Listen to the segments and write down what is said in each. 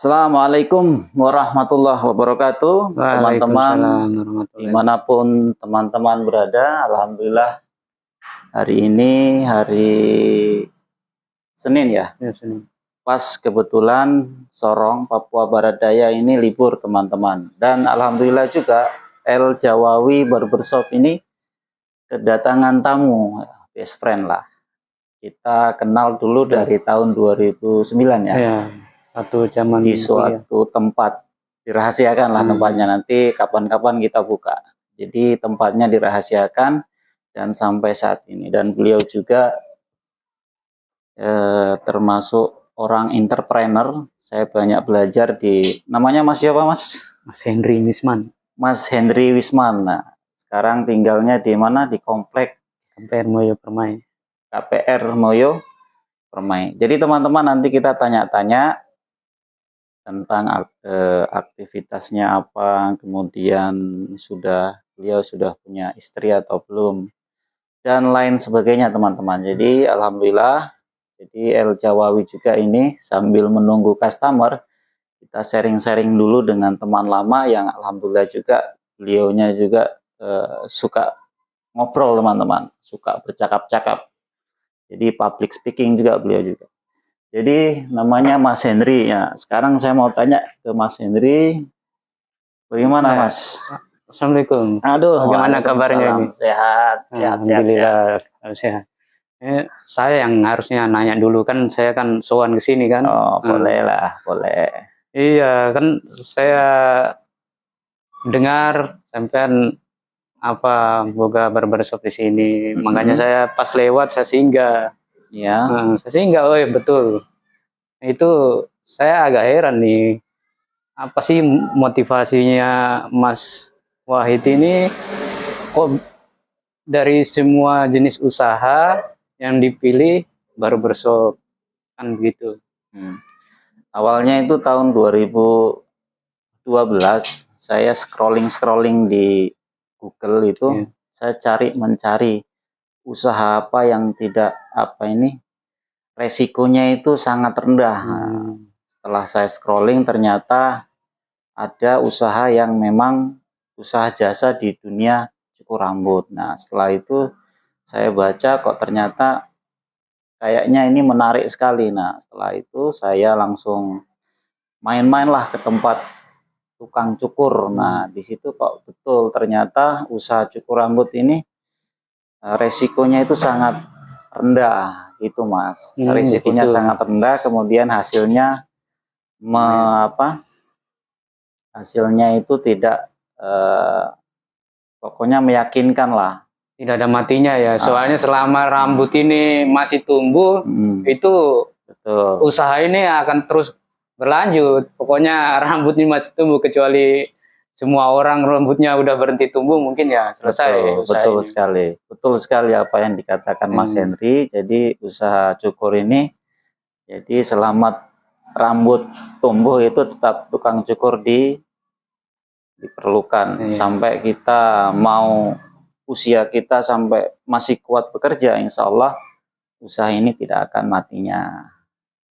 Assalamualaikum warahmatullahi wabarakatuh, teman-teman Waalaikumsalam warahmatullahi. dimanapun teman-teman berada. Alhamdulillah hari ini hari Senin ya, Ya, Senin. pas kebetulan Sorong, Papua Barat Daya ini libur teman-teman. Dan alhamdulillah juga El Jawawi Barbershop ini kedatangan tamu, best friend lah. Kita kenal dulu dari tahun 2009 ya. Ya, satu zaman Di suatu tempat dirahasiakan lah tempatnya, nanti kapan-kapan kita buka. Jadi tempatnya dirahasiakan dan sampai saat ini, dan beliau juga termasuk orang entrepreneur. Saya banyak belajar di, namanya Mas siapa Mas? Mas Henry Wisman. Mas Henry Wisman. Nah, sekarang tinggalnya di mana? Di komplek KPR Moyo Permai. KPR Moyo Permai. Jadi teman-teman nanti kita tanya-tanya tentang aktivitasnya apa, kemudian beliau sudah punya istri atau belum, dan lain sebagainya teman-teman. Jadi alhamdulillah, jadi El Jawawi juga ini sambil menunggu customer, kita sharing-sharing dulu dengan teman lama yang alhamdulillah juga beliaunya juga suka ngobrol teman-teman, suka bercakap-cakap. Jadi public speaking juga beliau juga. Jadi namanya Mas Henry ya. Sekarang saya mau tanya ke Mas Henry, bagaimana Mas? Assalamualaikum. Aduh, bagaimana kabarnya ini? Sehat, sehat, Alhamdulillah, sehat. Saya yang harusnya nanya dulu, kan saya kan sowan ke sini kan. Oh, boleh lah, boleh. Iya, kan saya dengar sampean boga barbershop di sini. Makanya saya pas lewat saya singgah. Ya. Saya singgah, oh ya betul. Itu saya agak heran nih, apa sih motivasinya Mas Wahid ini kok dari semua jenis usaha yang dipilih barbershop, kan begitu. Awalnya itu tahun 2012 saya scrolling di Google itu, saya mencari usaha apa yang tidak resikonya itu sangat rendah. Setelah saya scrolling ternyata ada usaha yang memang usaha jasa di dunia cukur rambut. Nah setelah itu saya baca kok ternyata kayaknya ini menarik sekali. Nah setelah itu saya langsung main-main lah ke tempat tukang cukur. Nah di situ kok betul ternyata usaha cukur rambut ini resikonya itu sangat rendah gitu Mas. Risikonya sangat rendah, kemudian hasilnya hasilnya itu tidak pokoknya meyakinkan lah. Tidak ada matinya ya, soalnya selama rambut ini masih tumbuh, itu betul, usaha ini akan terus berlanjut. Pokoknya rambut ini masih tumbuh, kecuali semua orang rambutnya udah berhenti tumbuh, mungkin ya selesai. Betul sekali, betul sekali apa yang dikatakan Mas Henry. Jadi usaha cukur ini, jadi selamat rambut tumbuh itu tetap tukang cukur diperlukan. Sampai kita mau usia kita sampai masih kuat bekerja, insya Allah usaha ini tidak akan matinya.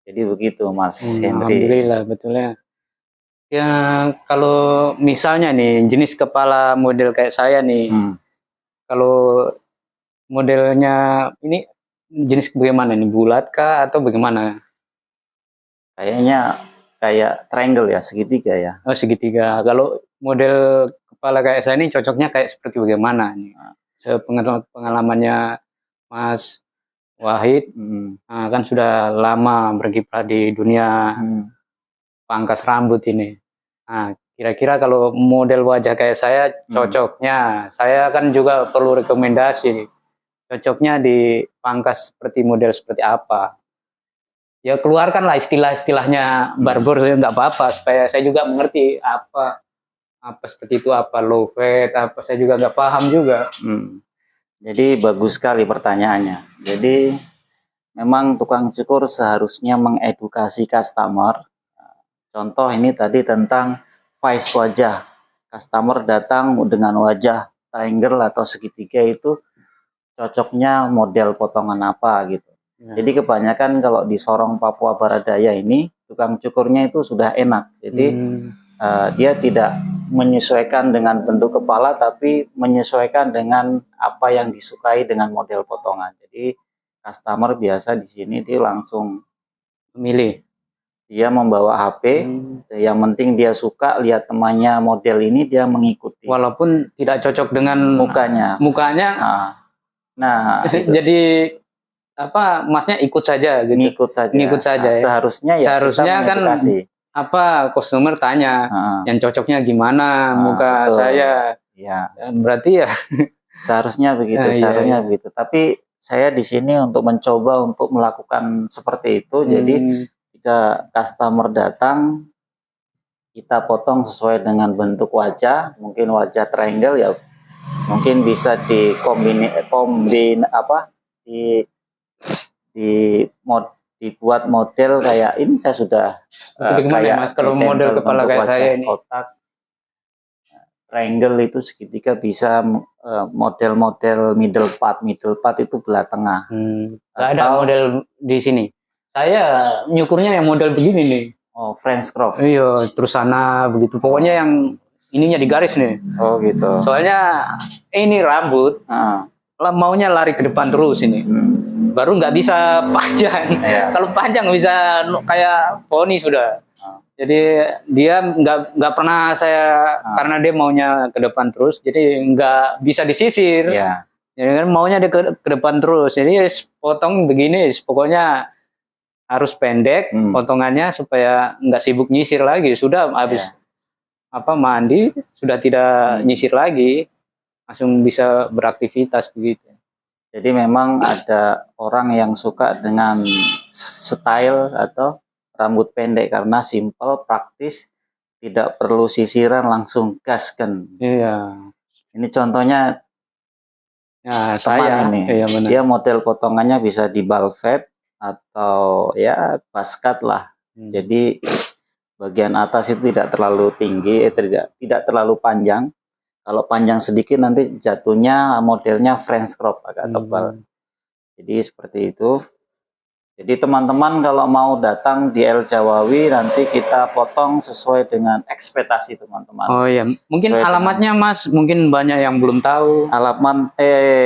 Jadi begitu Mas Henry. Alhamdulillah, betulnya. Ya kalau misalnya nih jenis kepala model kayak saya nih, kalau modelnya ini jenis bagaimana nih, bulat kah atau bagaimana? Kayaknya kayak triangle ya, segitiga ya. Oh segitiga. Kalau model kepala kayak saya ini cocoknya kayak seperti bagaimana nih? Pengalamannya Mas Wahid, kan sudah lama berkiprah di dunia pangkas rambut ini. Nah, kira-kira kalau model wajah kayak saya cocoknya, saya kan juga perlu rekomendasi. Cocoknya dipangkas seperti model seperti apa? Ya keluarkanlah istilah-istilahnya barber, nggak apa-apa, supaya saya juga mengerti apa seperti itu, apa low fat, apa saya juga nggak paham juga. Jadi bagus sekali pertanyaannya. Jadi memang tukang cukur seharusnya mengedukasi customer. Contoh ini tadi tentang face wajah. Customer datang dengan wajah triangle atau segitiga, itu cocoknya model potongan apa gitu. Jadi kebanyakan kalau di Sorong Papua Barat Daya ini tukang cukurnya itu sudah enak. Jadi dia tidak menyesuaikan dengan bentuk kepala, tapi menyesuaikan dengan apa yang disukai dengan model potongan. Jadi customer biasa di sini dia langsung Memilih. dia membawa HP, yang penting dia suka lihat temannya model ini, dia mengikuti. Walaupun tidak cocok dengan mukanya. Nah itu. Jadi apa, masnya ikut saja gitu. Ngikut saja. Ya. Seharusnya ya seharusnya kita mengedukasi. Apa customer tanya yang cocoknya gimana muka betul. Saya. Ya. Berarti ya seharusnya begitu, seharusnya begitu. Tapi saya di sini untuk mencoba untuk melakukan seperti itu. Jadi jika customer datang, kita potong sesuai dengan bentuk wajah, mungkin wajah triangle ya, mungkin bisa dibuat model kayak ini. Saya sudah kayak Mas, kalau model kepala kayak saya ini kotak triangle itu segitiga, bisa model-model middle part itu belah tengah. Nggak ada model di sini. Saya nyukurnya yang model begini nih. Oh, French crop. Iya, terus sana begitu. Pokoknya yang ininya digaris nih. Oh gitu. Soalnya ini rambut, maunya lari ke depan terus ini. Baru nggak bisa panjang. Kalau panjang bisa kayak poni sudah. Jadi dia nggak pernah saya, karena dia maunya ke depan terus, jadi nggak bisa disisir. Jadi kan maunya dia ke depan terus. Jadi potong begini, pokoknya harus pendek potongannya supaya nggak sibuk nyisir lagi. Sudah habis mandi sudah tidak nyisir lagi, langsung bisa beraktivitas begitu. Jadi memang ada orang yang suka dengan style atau rambut pendek karena simple, praktis, tidak perlu sisiran, langsung gaskan. Iya. Ini contohnya teman ini. Iya, benar. Dia model potongannya bisa di balvet atau ya basket lah. Jadi bagian atas itu tidak terlalu tinggi, tidak terlalu panjang. Kalau panjang sedikit nanti jatuhnya modelnya French crop, agak tebal. Jadi seperti itu. Jadi teman-teman kalau mau datang di El Jawawi, nanti kita potong sesuai dengan ekspektasi teman-teman. Oh iya, mungkin sesuai alamatnya Mas, mungkin banyak yang belum tahu. Alamat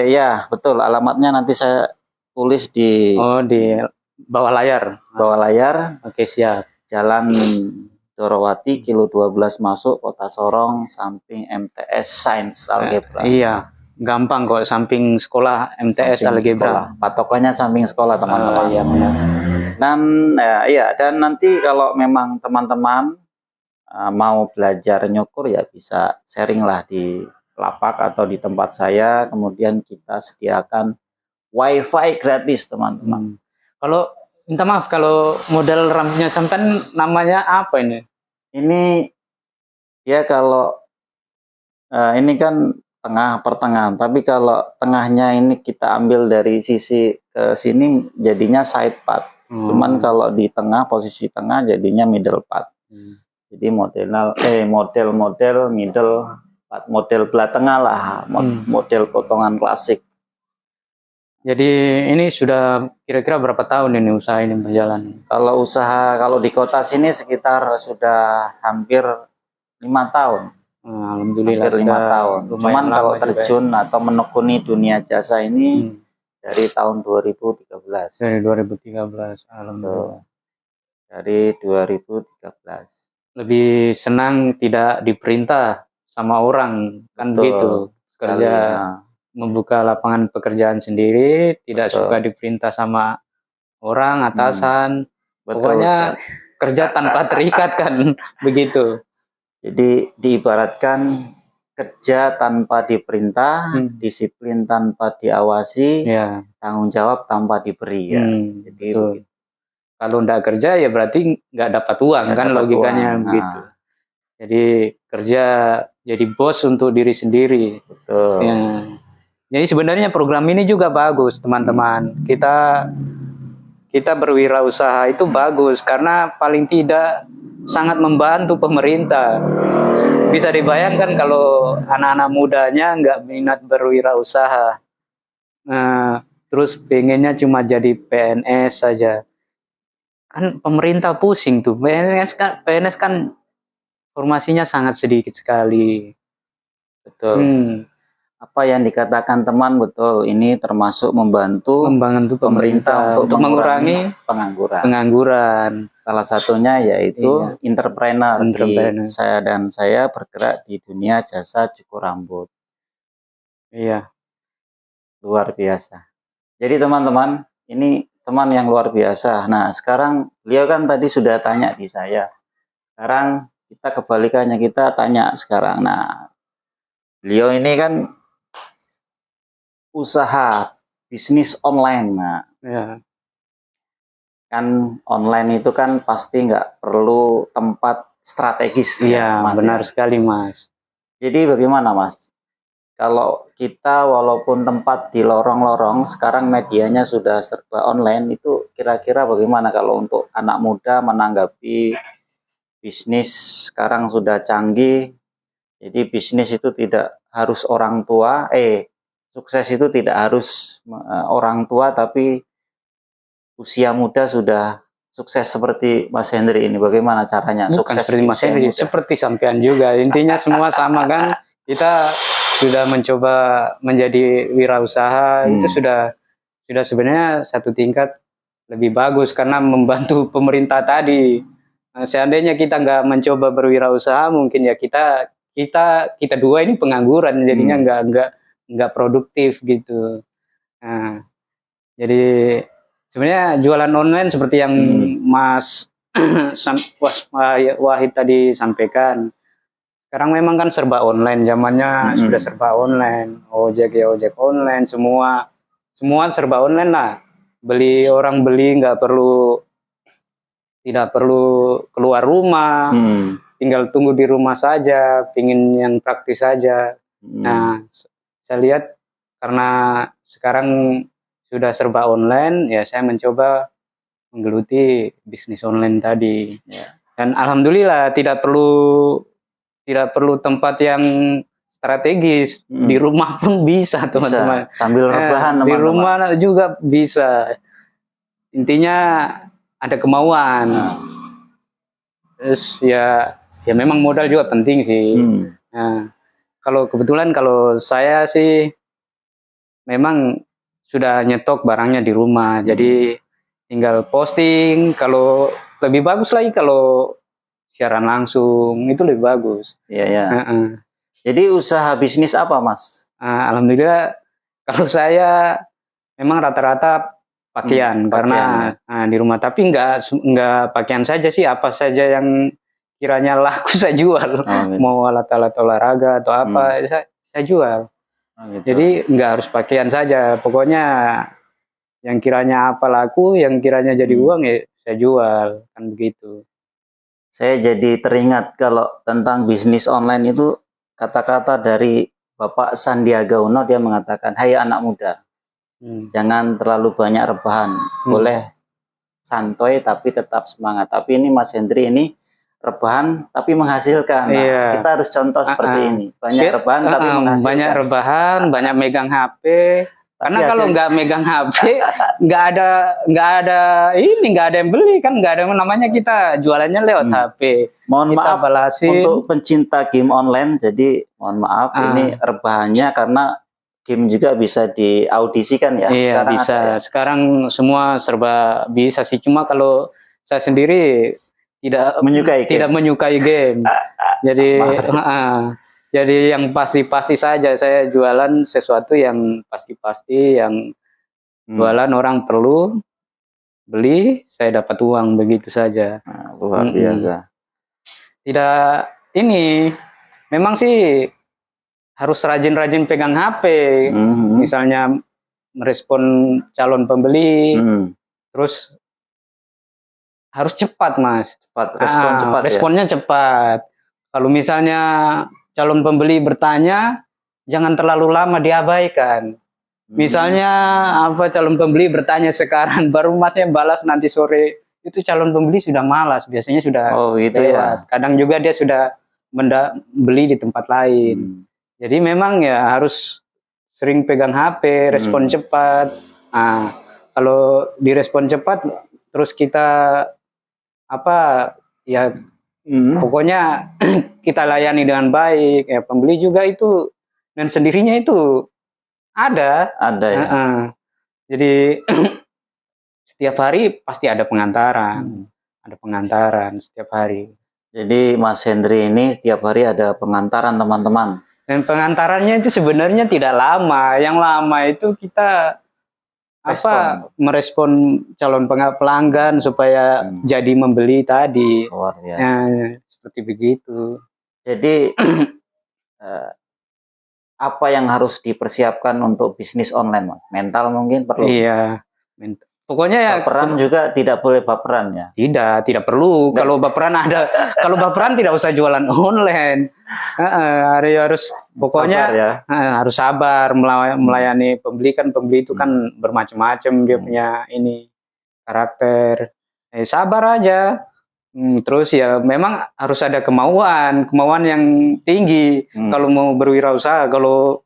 ya betul, alamatnya nanti saya tulis di bawah layar. Bawah layar. Oke, siap. Jalan Dorowati, kilo 12 masuk, Kota Sorong, samping MTS Sains Algebra. Iya. Gampang kok, samping sekolah MTS Algebra. Patokannya samping sekolah teman-teman. Iya benar. Dan nanti kalau memang teman-teman mau belajar nyukur ya bisa sharing lah di lapak atau di tempat saya. Kemudian kita sediakan WiFi gratis teman-teman. Kalau minta maaf, kalau model rambutnya sampean namanya apa ini? Ini ya kalau ini kan pertengahan, tapi kalau tengahnya ini kita ambil dari sisi ke sini jadinya side part. Cuman kalau di tengah, posisi tengah jadinya middle part. Jadi model middle part, model belah tengah lah, model potongan klasik. Jadi ini sudah kira-kira berapa tahun ini usaha ini berjalan? Kalau di kota sini sekitar sudah hampir 5 tahun. Alhamdulillah, hampir 5 tahun. Cuman kalau terjun atau menekuni dunia jasa ini dari tahun 2013. Dari 2013, alhamdulillah. Dari 2013. Lebih senang tidak diperintah sama orang, kan gitu. Kerja membuka lapangan pekerjaan sendiri, tidak suka diperintah sama orang, atasan. Pokoknya kerja tanpa terikat kan, begitu. Jadi diibaratkan kerja tanpa diperintah, disiplin tanpa diawasi, tanggung jawab tanpa diberi. Jadi kalau enggak kerja ya berarti nggak dapat uang, kan logikanya begitu. Jadi kerja jadi bos untuk diri sendiri. Betul. Jadi sebenarnya program ini juga bagus teman-teman. Kita berwirausaha itu bagus karena paling tidak sangat membantu pemerintah. Bisa dibayangkan kalau anak-anak mudanya nggak minat berwirausaha, terus pengennya cuma jadi PNS saja. kan pemerintah pusing tuh. PNS kan formasinya sangat sedikit sekali. Betul. Apa yang dikatakan teman betul, ini termasuk membantu pemerintah untuk mengurangi pengangguran. Salah satunya yaitu entrepreneur. Saya bergerak di dunia jasa cukur rambut. Iya. Luar biasa. Jadi teman-teman, ini teman yang luar biasa. Nah, sekarang beliau kan tadi sudah tanya di saya. Sekarang kita kebalikannya, kita tanya sekarang. Nah, beliau ini kan usaha bisnis online. Nah, ya. Kan online itu kan pasti nggak perlu tempat strategis. Iya, Mas, benar sekali, Mas. Jadi bagaimana, Mas? Kalau kita walaupun tempat di lorong-lorong, sekarang medianya sudah serba online, itu kira-kira bagaimana kalau untuk anak muda menanggapi bisnis sekarang sudah canggih? Jadi bisnis itu tidak harus orang tua, sukses itu tidak harus orang tua, tapi usia muda sudah sukses seperti Mas Hendri ini. Bagaimana caranya? Bukan sukses seperti Mas Hendri, seperti sampean juga. Intinya semua sama kan. Kita sudah mencoba menjadi wirausaha, itu sudah sebenarnya satu tingkat lebih bagus karena membantu pemerintah tadi. Nah, seandainya kita nggak mencoba berwirausaha, mungkin ya kita dua ini pengangguran, jadinya nggak produktif gitu. Nah, jadi sebenarnya jualan online seperti yang Mas Wahid tadi sampaikan. Sekarang memang kan serba online, zamannya sudah serba online, ojek online, semua serba online lah. Orang beli tidak perlu keluar rumah, tinggal tunggu di rumah saja, pingin yang praktis saja. Nah, saya lihat karena sekarang sudah serba online, ya saya mencoba menggeluti bisnis online tadi. Dan alhamdulillah tidak perlu tempat yang strategis, di rumah pun bisa, teman-teman. Sambil rebahan, di rumah juga bisa. Intinya ada kemauan. Terus ya memang modal juga penting sih. Nah, kebetulan kalau saya sih memang sudah nyetok barangnya di rumah, jadi tinggal posting. Kalau lebih bagus lagi kalau siaran langsung, itu lebih bagus. Iya. Jadi usaha bisnis apa, Mas? Alhamdulillah kalau saya memang rata-rata pakaian, karena di rumah. Tapi nggak pakaian saja sih, apa saja yang kiranya laku saya jual. Mau alat-alat olahraga atau apa, saya jual. Gitu. Jadi nggak harus pakaian saja, pokoknya yang kiranya apa laku, yang kiranya jadi uang ya saya jual, kan begitu. Saya jadi teringat kalau tentang bisnis online itu kata-kata dari Bapak Sandiaga Uno, dia mengatakan, "Hai anak muda, jangan terlalu banyak rebahan, boleh santai tapi tetap semangat." Tapi ini Mas Hendri ini rebahan tapi menghasilkan. Nah, kita harus contoh seperti ini. Banyak rebahan tapi menghasilkan. Banyak rebahan, banyak megang HP. Karena kalau nggak megang HP, nggak ada yang beli kan, nggak ada yang namanya, kita jualannya lewat HP. Mohon maaf untuk pencinta game online, jadi mohon maaf ini rebahannya karena game juga bisa diaudisikan ya. Iya, sekarang bisa. Sekarang semua serba bisa sih. Cuma kalau saya sendiri tidak menyukai game. Jadi yang pasti-pasti saja, saya jualan sesuatu yang pasti-pasti, yang jualan orang perlu beli, saya dapat uang, begitu saja. Luar biasa. Tidak, ini memang sih harus rajin-rajin pegang HP. Misalnya merespon calon pembeli, terus harus cepat, Mas. Responnya cepat. Kalau misalnya calon pembeli bertanya, jangan terlalu lama diabaikan. Misalnya calon pembeli bertanya sekarang, baru Masnya balas nanti sore, itu calon pembeli sudah malas, biasanya sudah gitu lewat. Kadang juga dia sudah beli di tempat lain. Jadi memang ya harus sering pegang HP, respon cepat. Nah, kalau direspon cepat, terus kita apa ya Hmm, pokoknya kita layani dengan baik, ya pembeli juga itu dan sendirinya itu ada. ada ya. Heeh. Jadi setiap hari pasti ada Hmm. pengantaran setiap hari. Jadi Mas Hendri ini setiap hari ada pengantaran teman-teman. Dan pengantarannya itu sebenarnya tidak lama. Yang lama itu kita Respon merespon calon pelanggan supaya jadi membeli tadi. luar biasa. Nah, seperti begitu. Jadi eh, apa yang harus dipersiapkan untuk bisnis online, Mas? Mental mungkin perlu. Iya. Pokoknya ya Baperan juga tidak boleh baperan ya. tidak perlu. Kalau baperan tidak usah jualan online. Harus pokoknya Sabar ya. harus sabar melayani pembeli. Kan pembeli itu kan bermacam-macam dia punya ini karakter. Sabar aja. Terus ya memang harus ada kemauan yang tinggi kalau mau berwirausaha. Kalau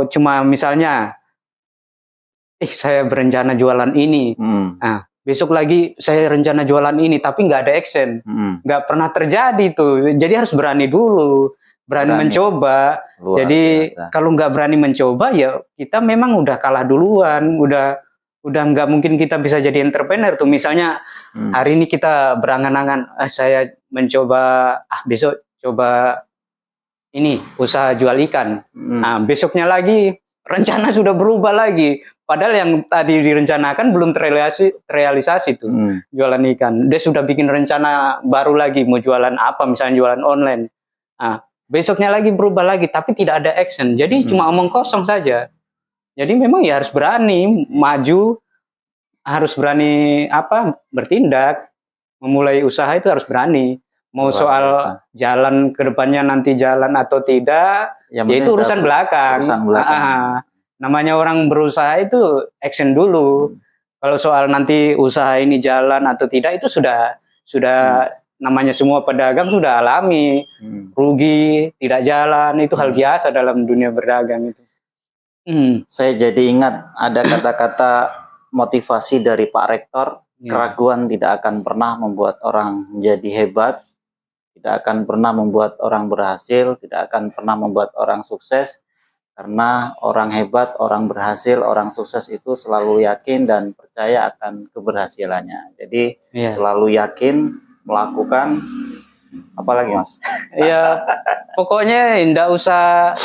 cuma misalnya saya berencana jualan ini. Nah, besok lagi saya rencana jualan ini, tapi nggak ada action. Nggak pernah terjadi tuh. Jadi harus berani dulu. Berani mencoba. Luar Jadi biasa. kalau nggak berani mencoba, ya kita memang udah kalah duluan. Udah nggak mungkin kita bisa jadi entrepreneur tuh. Misalnya hari ini kita berangan-angan, saya mencoba, besok coba ini usaha jual ikan. Nah, besoknya lagi rencana sudah berubah lagi. Padahal yang tadi direncanakan belum terrealisasi tuh jualan ikan. Dia sudah bikin rencana baru lagi mau jualan apa, misalnya jualan online. Nah, besoknya lagi berubah lagi, tapi tidak ada action. Jadi cuma omong kosong saja. Jadi memang ya harus berani maju, harus berani bertindak, memulai usaha itu harus berani. Mau soal jalan ke depannya nanti jalan atau tidak, ya itu urusan belakang. Namanya orang berusaha itu action dulu. Kalau soal nanti usaha ini jalan atau tidak itu sudah namanya semua pedagang sudah alami. Rugi, tidak jalan itu hal biasa dalam dunia berdagang itu. Saya jadi ingat ada kata-kata motivasi dari Pak Rektor, keraguan tidak akan pernah membuat orang menjadi hebat, tidak akan pernah membuat orang berhasil, tidak akan pernah membuat orang sukses, karena orang hebat, orang berhasil, orang sukses itu selalu yakin dan percaya akan keberhasilannya. Jadi selalu yakin melakukan, apalagi Mas? Ya pokoknya tidak usah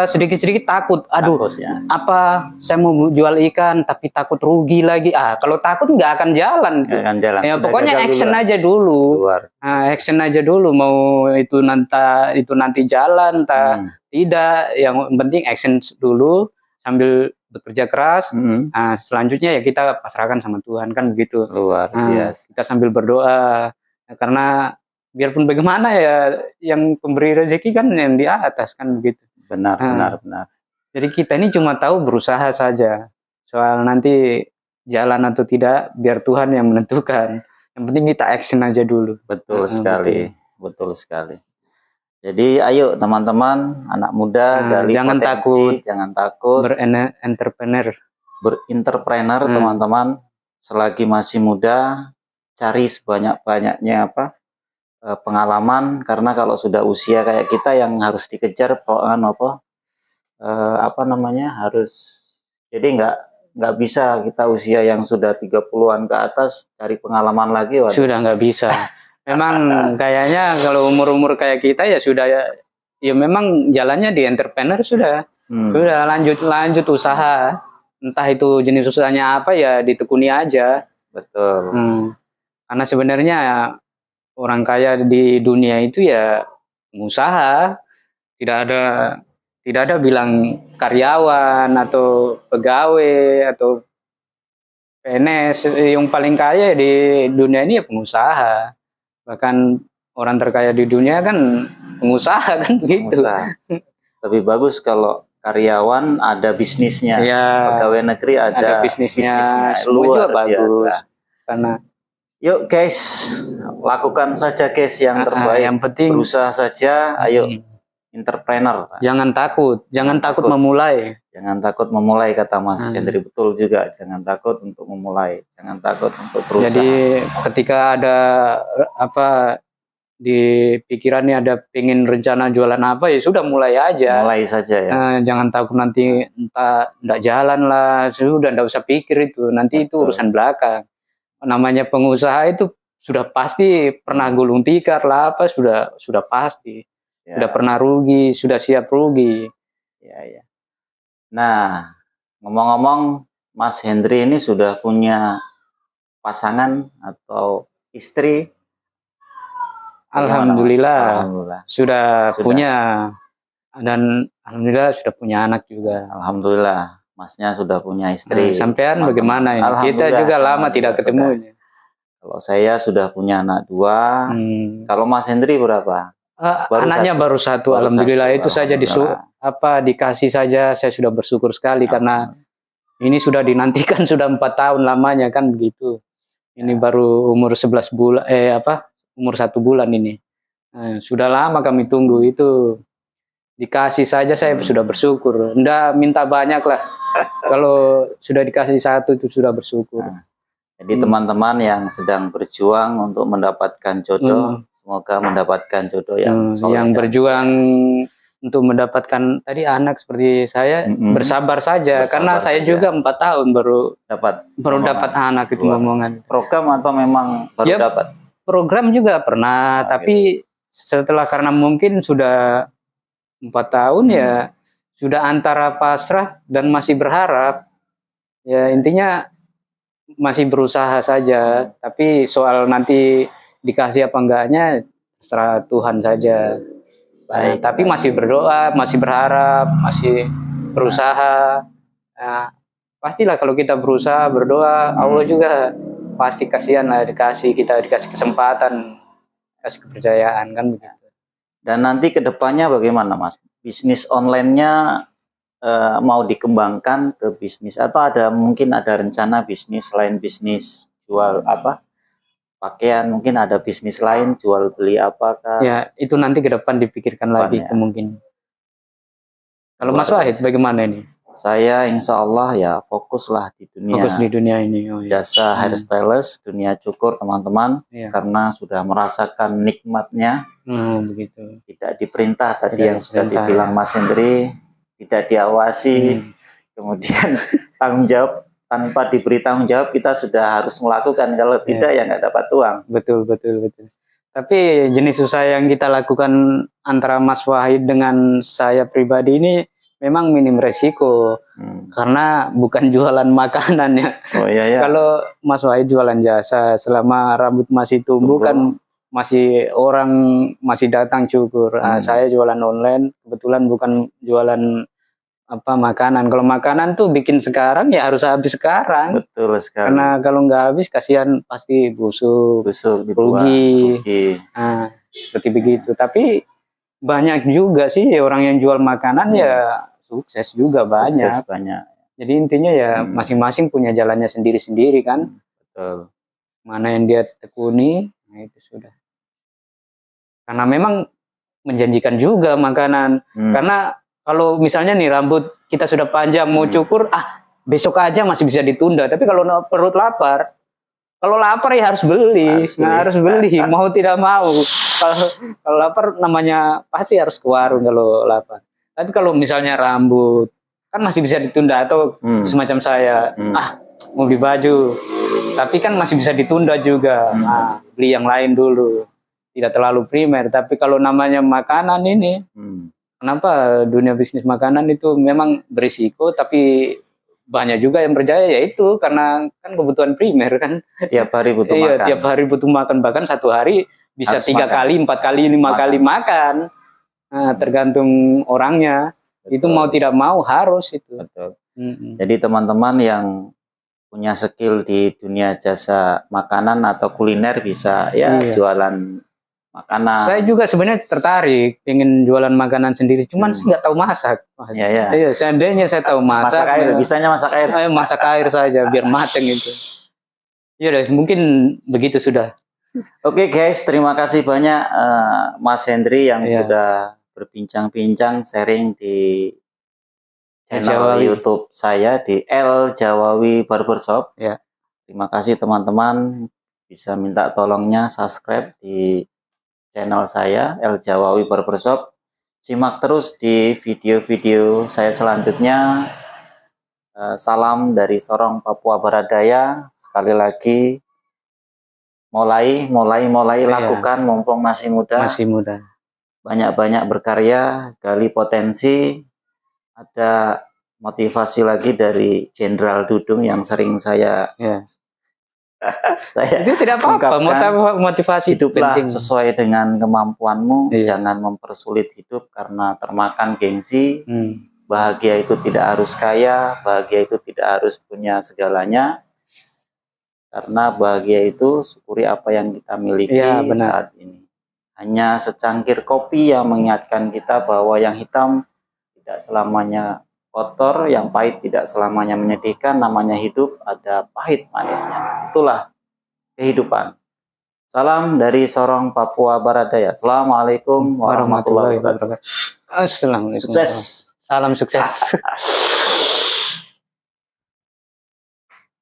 sedikit-sedikit takut. Aduh, takut, ya. Apa saya mau jual ikan tapi takut rugi lagi. Kalau takut nggak akan jalan. Nggak akan jalan. Ya pokoknya action aja dulu. Action aja dulu. Mau itu nanti jalan, tidak. Yang penting action dulu sambil bekerja keras. Selanjutnya ya kita pasrahkan sama Tuhan, kan begitu. Luar biasa. Kita sambil berdoa. Karena biarpun bagaimana ya, yang pemberi rezeki kan yang di atas, kan begitu. Benar. Jadi kita ini cuma tahu berusaha saja. Soal nanti jalan atau tidak, biar Tuhan yang menentukan. Yang penting kita action aja dulu. Betul sekali. Jadi ayo teman-teman, anak muda, gali jangan potensi, jangan takut. Berentrepreneur teman-teman. Selagi masih muda, cari sebanyak-banyaknya pengalaman, karena kalau sudah usia kayak kita yang harus dikejar harus, jadi nggak bisa kita usia yang sudah 30-an ke atas cari pengalaman lagi. Sudah nggak bisa. Memang kayaknya kalau umur kayak kita ya sudah ya memang jalannya di entrepreneur sudah lanjut usaha, entah itu jenis usahanya apa ya ditekuni aja. Betul. Karena sebenarnya orang kaya di dunia itu ya pengusaha, tidak ada bilang karyawan atau pegawai atau PNS. Yang paling kaya di dunia ini ya pengusaha. Bahkan orang terkaya di dunia kan pengusaha, kan begitu. Lebih bagus kalau karyawan ada bisnisnya, pegawai negeri ada bisnisnya. Semua juga bagus. Karena yuk guys, lakukan saja guys yang terbaik. Yang penting berusaha saja. Ayo entrepreneur, Pak. Jangan takut memulai. Jangan takut memulai, kata Mas Hmm. Hendri, betul juga. Jangan takut untuk memulai, jangan takut untuk berusaha. Jadi ketika ada apa di pikirannya ada pengen rencana jualan apa, ya sudah mulai aja. Mulai saja ya. Jangan takut nanti entah enggak jalan lah, sudah enggak usah pikir itu. Nanti itu Betul. urusan belakang. Namanya pengusaha itu sudah pasti pernah gulung tikar lah apa, sudah pasti. Ya. Sudah pernah rugi, sudah siap rugi. Ya. Nah, ngomong-ngomong, Mas Hendri ini sudah punya pasangan atau istri? Alhamdulillah, Alhamdulillah. Sudah punya, dan alhamdulillah sudah punya anak juga. Alhamdulillah, Masnya sudah punya istri. Sampean bagaimana ini? Kita juga lama tidak ketemu ini. Kalau saya sudah punya anak 2. Kalau Mas Hendri berapa? Anaknya baru satu. Alhamdulillah, itu saja dikasih saja, saya sudah bersyukur sekali karena ini sudah dinantikan sudah 4 tahun lamanya kan begitu. Ini baru umur 11 bulan umur 1 bulan ini. Sudah lama kami tunggu itu. Dikasih saja saya sudah bersyukur. Enggak minta banyak lah. Kalau sudah dikasih 1 itu sudah bersyukur. Jadi teman-teman yang sedang berjuang untuk mendapatkan jodoh, semoga mendapatkan jodoh yang soleh. Yang berjuang untuk mendapatkan tadi anak seperti saya, bersabar saja. Karena saya juga 4 tahun baru dapat anak itu ngomongan. Program atau memang baru dapat? Program juga pernah, tapi setelah karena mungkin sudah 4 tahun ya sudah antara pasrah dan masih berharap. Ya intinya masih berusaha saja, tapi soal nanti dikasih apa enggaknya terserah Tuhan saja. Baik, tapi masih berdoa, masih berharap, masih berusaha. Pastilah kalau kita berusaha berdoa, Allah juga pasti kasihan lah, dikasih kesempatan, kasih kepercayaan kan begitu. Dan nanti kedepannya bagaimana Mas? Bisnis online-nya mau dikembangkan ke bisnis atau mungkin ada rencana bisnis selain bisnis jual pakaian, mungkin ada bisnis lain jual beli apakah? Ya itu nanti ke depan dipikirkan lagi mungkin. Kalau Mas Wahid bagaimana ini? Saya insya Allah ya fokuslah di dunia ini. Jasa hairstylist, dunia cukur teman-teman, karena sudah merasakan nikmatnya. Begitu. Tidak diperintah tadi yang sudah dibilang Mas Hendri, tidak diawasi, kemudian tanggung jawab, tanpa diberi tanggung jawab kita sudah harus melakukan, kalau tidak ya nggak dapat uang. Betul. Tapi jenis usaha yang kita lakukan antara Mas Wahid dengan saya pribadi ini memang minim resiko, karena bukan jualan makanan ya. Kalau Mas Wahid jualan jasa, selama rambut masih tumbuh kan orang masih datang cukur. Saya jualan online, kebetulan bukan jualan makanan. Kalau makanan tuh bikin sekarang ya harus habis sekarang. Betul sekali. Karena kalau nggak habis kasihan pasti busuk rugi. Seperti begitu. Tapi banyak juga sih orang yang jual makanan ya sukses juga banyak. Jadi intinya ya masing-masing punya jalannya sendiri-sendiri kan. Betul. Mana yang dia tekuni, nah itu sudah. Karena memang menjanjikan juga makanan. Karena kalau misalnya nih rambut kita sudah panjang mau cukur, besok aja masih bisa ditunda. Tapi kalau perut lapar, kalau lapar ya harus beli, harus beli. Mau tidak mau. Kalau lapar namanya pasti harus ke warung kalau lapar. Tapi kalau misalnya rambut kan masih bisa ditunda, atau semacam saya, mau beli baju, tapi kan masih bisa ditunda juga. Beli yang lain dulu, tidak terlalu primer. Tapi kalau namanya makanan ini, kenapa dunia bisnis makanan itu memang berisiko, tapi banyak juga yang berjaya, yaitu karena kan kebutuhan primer kan. Tiap hari butuh makan. Tiap hari butuh makan, bahkan satu hari bisa harus 3 kali, 4 kali, 5 kali makan. Tergantung orangnya. Betul. Itu mau tidak mau harus itu. Betul. Jadi teman-teman yang punya skill di dunia jasa makanan atau kuliner bisa jualan makanan. Saya juga sebenarnya tertarik pengen jualan makanan sendiri, cuman saya nggak tahu masak. Iya, seandainya saya tahu masak air, bisanya masak air. Masak air saja biar mateng itu. Ya udah, mungkin begitu sudah. Oke guys, terima kasih banyak Mas Hendri yang sudah berbincang-bincang, sharing di El channel Jawawi. YouTube saya di El Jawawi Barbershop. Ya. Terima kasih teman-teman, bisa minta tolongnya subscribe di channel saya El Jawawi Barbershop. Simak terus di video-video saya selanjutnya. Salam dari Sorong, Papua Barat Daya. Sekali lagi, mulai Iya. lakukan mumpung masih muda. Masih muda. Banyak-banyak berkarya, gali potensi. Ada motivasi lagi dari Jenderal Dudung yang sering saya Ya. saya Itu tidak apa-apa, ungkapkan. motivasi Hiduplah penting. sesuai dengan kemampuanmu. Iya. Jangan mempersulit hidup karena termakan gengsi. Hmm. Bahagia itu tidak harus kaya, bahagia itu tidak harus punya segalanya. Karena bahagia itu syukuri apa yang kita miliki Iya, benar. saat ini. Hanya secangkir kopi yang mengingatkan kita bahwa yang hitam tidak selamanya kotor, yang pahit tidak selamanya menyedihkan. Namanya hidup, ada pahit manisnya. Itulah kehidupan. Salam dari Sorong, Papua Barat Daya. Assalamualaikum warahmatullahi wabarakatuh. Assalamualaikum. Sukses. Salam sukses.